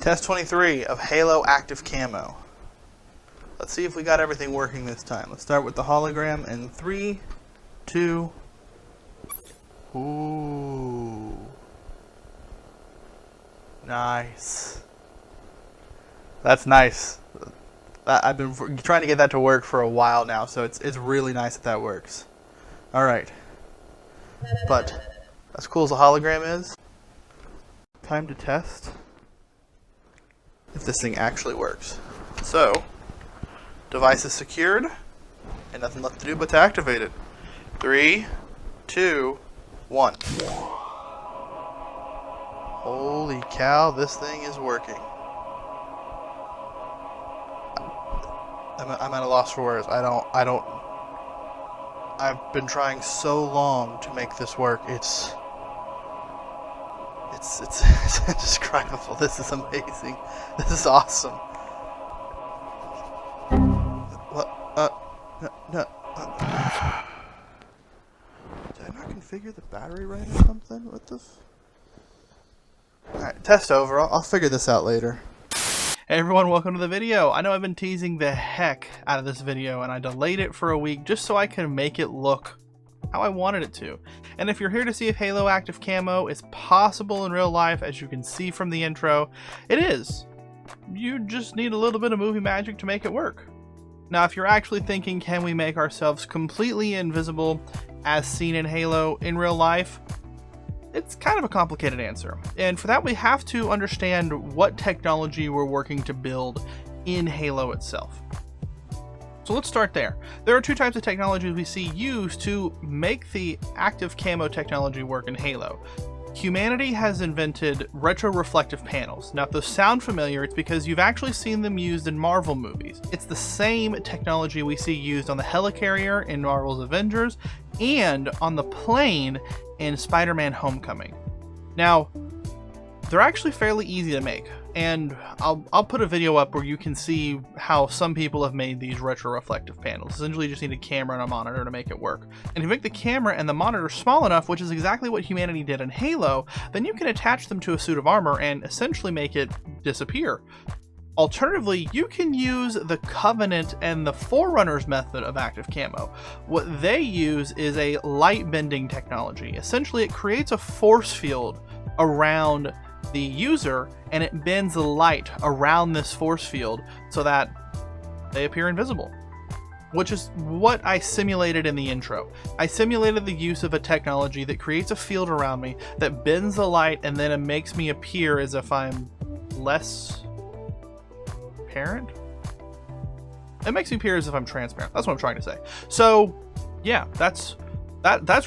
Test 23 of Halo Active Camo. Let's see if we got everything working this time. Let's start with the hologram in 3, 2. Ooh. Nice. That's nice. I've been trying to get that to work for a while now, so it's really nice that that works. Alright. But as cool as a hologram is, time to test if this thing actually works. So, device is secured, and nothing left to do but to activate it. 3, 2, 1. Holy cow, this thing is working. I'm at a loss for words. I've been trying so long to make this work. It's indescribable. This is amazing. This is awesome. What? No. Did I not configure the battery right or something? What the? Alright, test over. I'll figure this out later. Hey everyone, welcome to the video. I know I've been teasing the heck out of this video and I delayed it for a week just so I could make it look how I wanted it to. And if you're here to see if Halo Active Camo is possible in real life, as you can see from the intro, it is. You just need a little bit of movie magic to make it work. Now if you're actually thinking, can we make ourselves completely invisible as seen in Halo in real life? It's kind of a complicated answer, and for that we have to understand what technology we're working to build in Halo itself. So let's start there. There are two types of technologies we see used to make the active camo technology work in Halo. Humanity has invented retro-reflective panels. Now if those sound familiar, it's because you've actually seen them used in Marvel movies. It's the same technology we see used on the helicarrier in Marvel's Avengers and on the plane in Spider-Man Homecoming. Now, they're actually fairly easy to make, and I'll put a video up where you can see how some people have made these retro-reflective panels. Essentially, you just need a camera and a monitor to make it work. And if you make the camera and the monitor small enough, which is exactly what humanity did in Halo, then you can attach them to a suit of armor and essentially make it disappear. Alternatively, you can use the Covenant and the Forerunners method of active camo. What they use is a light bending technology. Essentially, it creates a force field around the user and it bends the light around this force field so that they appear invisible. Which is what I simulated in the intro. I simulated the use of a technology that creates a field around me that bends the light and then it makes me appear as if I'm less transparent. It makes me appear as if I'm transparent. That's what I'm trying to say. So yeah, that's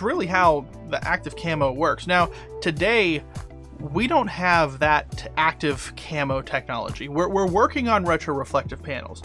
really how the active camo works. Now today we don't have that active camo technology. We're working on retro reflective panels,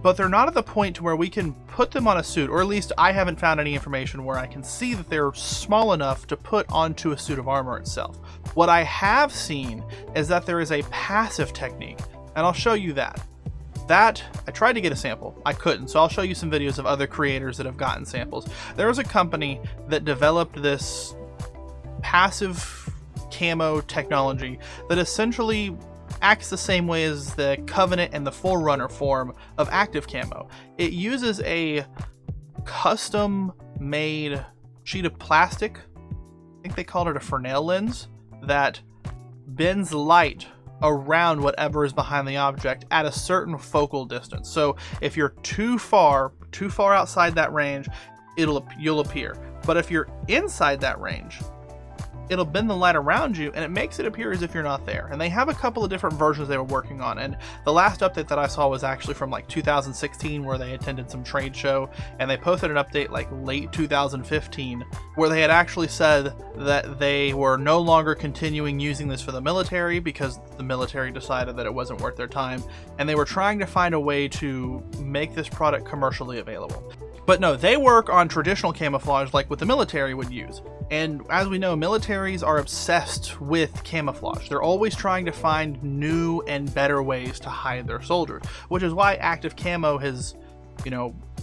but they're not at the point to where we can put them on a suit, or at least I haven't found any information where I can see that they're small enough to put onto a suit of armor itself. What I have seen is that there is a passive technique, and I'll show you that. I tried to get a sample. I couldn't, so I'll show you some videos of other creators that have gotten samples. There was a company that developed this passive camo technology that essentially acts the same way as the Covenant and the Forerunner form of active camo. It uses a custom made sheet of plastic, I think they called it a Fresnel lens, that bends light around whatever is behind the object at a certain focal distance. So if you're too far outside that range, you'll appear. But if you're inside that range, it'll bend the light around you and it makes it appear as if you're not there. And they have a couple of different versions they were working on, and the last update that I saw was actually from like 2016, where they attended some trade show, and they posted an update like late 2015 where they had actually said that they were no longer continuing using this for the military because the military decided that it wasn't worth their time, and they were trying to find a way to make this product commercially available. But no, they work on traditional camouflage like what the military would use. And as we know, militaries are obsessed with camouflage. They're always trying to find new and better ways to hide their soldiers, which is why active camo has,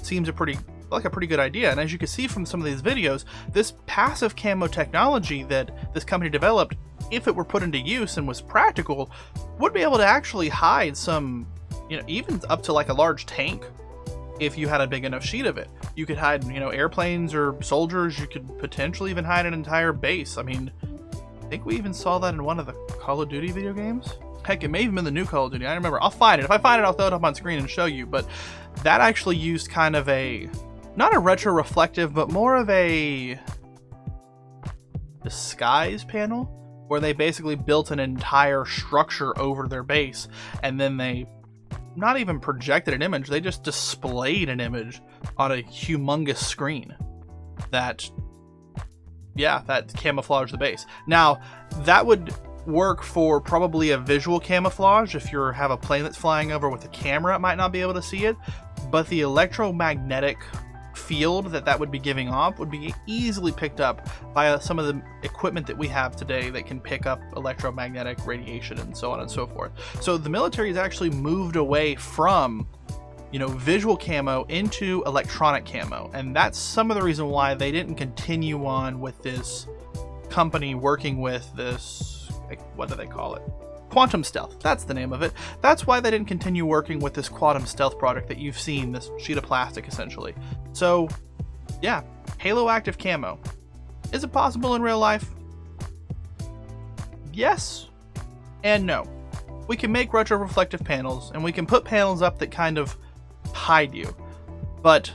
seems a pretty like a pretty good idea. And as you can see from some of these videos, this passive camo technology that this company developed, if it were put into use and was practical, would be able to actually hide some, you know, even up to like a large tank. If you had a big enough sheet of it, you could hide, you know, airplanes or soldiers. You could potentially even hide an entire base. I mean, I think we even saw that in one of the Call of Duty video games. Heck, it may even been the new Call of Duty. I don't remember. I'll find it. If I find it, I'll throw it up on screen and show you. But that actually used kind of a, not a retro-reflective, but more of a disguise panel, where they basically built an entire structure over their base, and then they not even projected an image, they just displayed an image on a humongous screen that, yeah, that camouflaged the base. Now, that would work for probably a visual camouflage. If you have a plane that's flying over with a camera, it might not be able to see it, but the electromagnetic field that would be giving off would be easily picked up by some of the equipment that we have today that can pick up electromagnetic radiation and so on and so forth. So the military has actually moved away from, you know, visual camo into electronic camo, and that's some of the reason why they didn't continue on with this company working with this, what do they call it? Quantum Stealth, that's the name of it. That's why they didn't continue working with this Quantum Stealth product that you've seen, this sheet of plastic essentially. So yeah, Halo Active Camo. Is it possible in real life? Yes and no. We can make retro-reflective panels, and we can put panels up that kind of hide you, but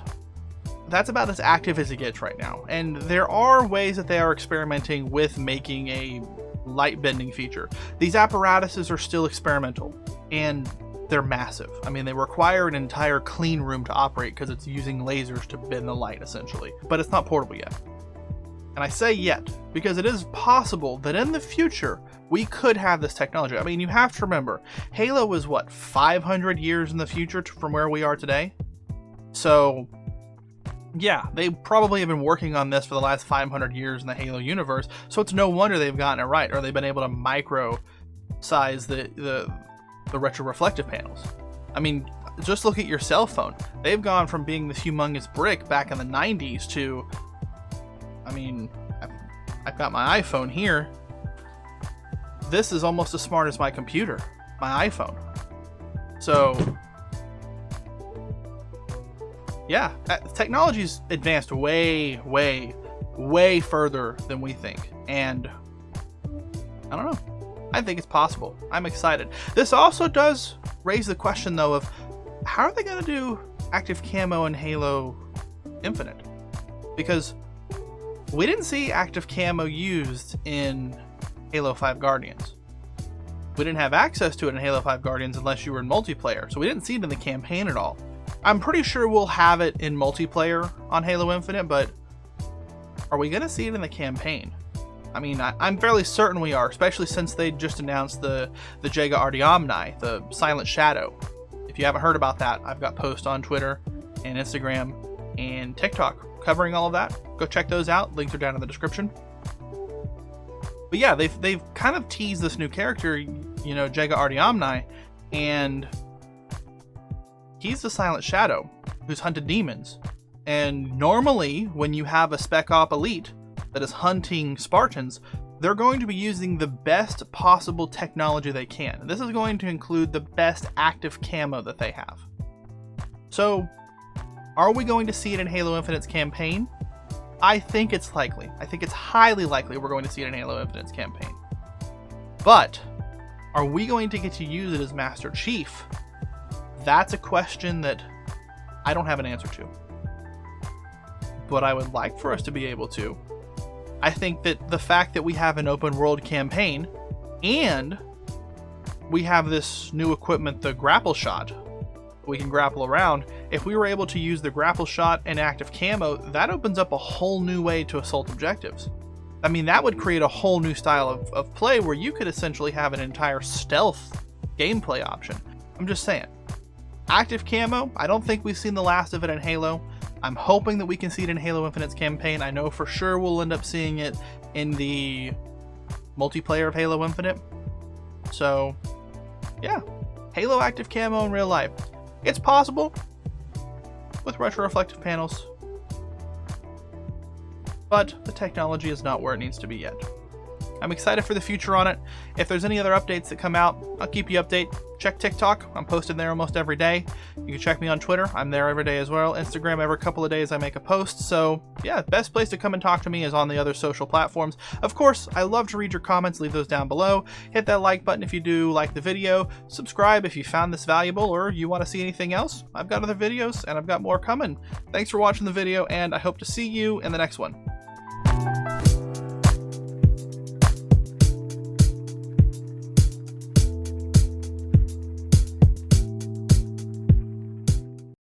that's about as active as it gets right now. And there are ways that they are experimenting with making a light bending feature. These apparatuses are still experimental, and they're massive. I mean, they require an entire clean room to operate because it's using lasers to bend the light essentially, but it's not portable yet. And I say yet because it is possible that in the future we could have this technology. I mean, you have to remember, Halo is what, 500 years in the future from where we are today? So yeah, they probably have been working on this for the last 500 years in the Halo universe, so it's no wonder they've gotten it right, or they've been able to micro size the retro-reflective panels. I mean, just look at your cell phone. They've gone from being this humongous brick back in the 90s to, I mean, I've got my iPhone here. This is almost as smart as my computer, my iPhone. So yeah, technology's advanced way further than we think, and I don't know. I think it's possible. I'm excited. This also does raise the question, though, of how are they going to do active camo in Halo Infinite? Because we didn't see active camo used in Halo 5 Guardians. We didn't have access to it in Halo 5 Guardians unless you were in multiplayer, so we didn't see it in the campaign at all. I'm pretty sure we'll have it in multiplayer on Halo Infinite, but are we going to see it in the campaign? I mean, I'm fairly certain we are, especially since they just announced the Jaga Artyomni, the Silent Shadow. If you haven't heard about that, I've got posts on Twitter and Instagram and TikTok covering all of that. Go check those out. Links are down in the description. But yeah, they've kind of teased this new character, you know, Jaga Artyomni, and he's the Silent Shadow who's hunted demons. And normally, when you have a Spec Op Elite that is hunting Spartans, they're going to be using the best possible technology they can. This is going to include the best active camo that they have. So, are we going to see it in Halo Infinite's campaign? I think it's likely. I think it's highly likely we're going to see it in Halo Infinite's campaign. But, are we going to get to use it as Master Chief? That's a question that I don't have an answer to. But I would like for us to be able to. I think that the fact that we have an open world campaign and we have this new equipment, the grapple shot, we can grapple around. If we were able to use the grapple shot and active camo, that opens up a whole new way to assault objectives. I mean, that would create a whole new style of play where you could essentially have an entire stealth gameplay option. I'm just saying. Active camo, I don't think we've seen the last of it in Halo. I'm hoping that we can see it in Halo Infinite's campaign. I know for sure we'll end up seeing it in the multiplayer of Halo Infinite. So, yeah. Halo Active Camo in real life. It's possible with retro-reflective panels. but the technology is not where it needs to be yet. I'm excited for the future on it. If there's any other updates that come out, I'll keep you updated. Check TikTok. I'm posted there almost every day. You can check me on Twitter. I'm there every day as well. Instagram, every couple of days I make a post. So yeah, best place to come and talk to me is on the other social platforms. Of course, I love to read your comments. Leave those down below. Hit that like button if you do like the video. Subscribe if you found this valuable or you want to see anything else. I've got other videos and I've got more coming. Thanks for watching the video, and I hope to see you in the next one.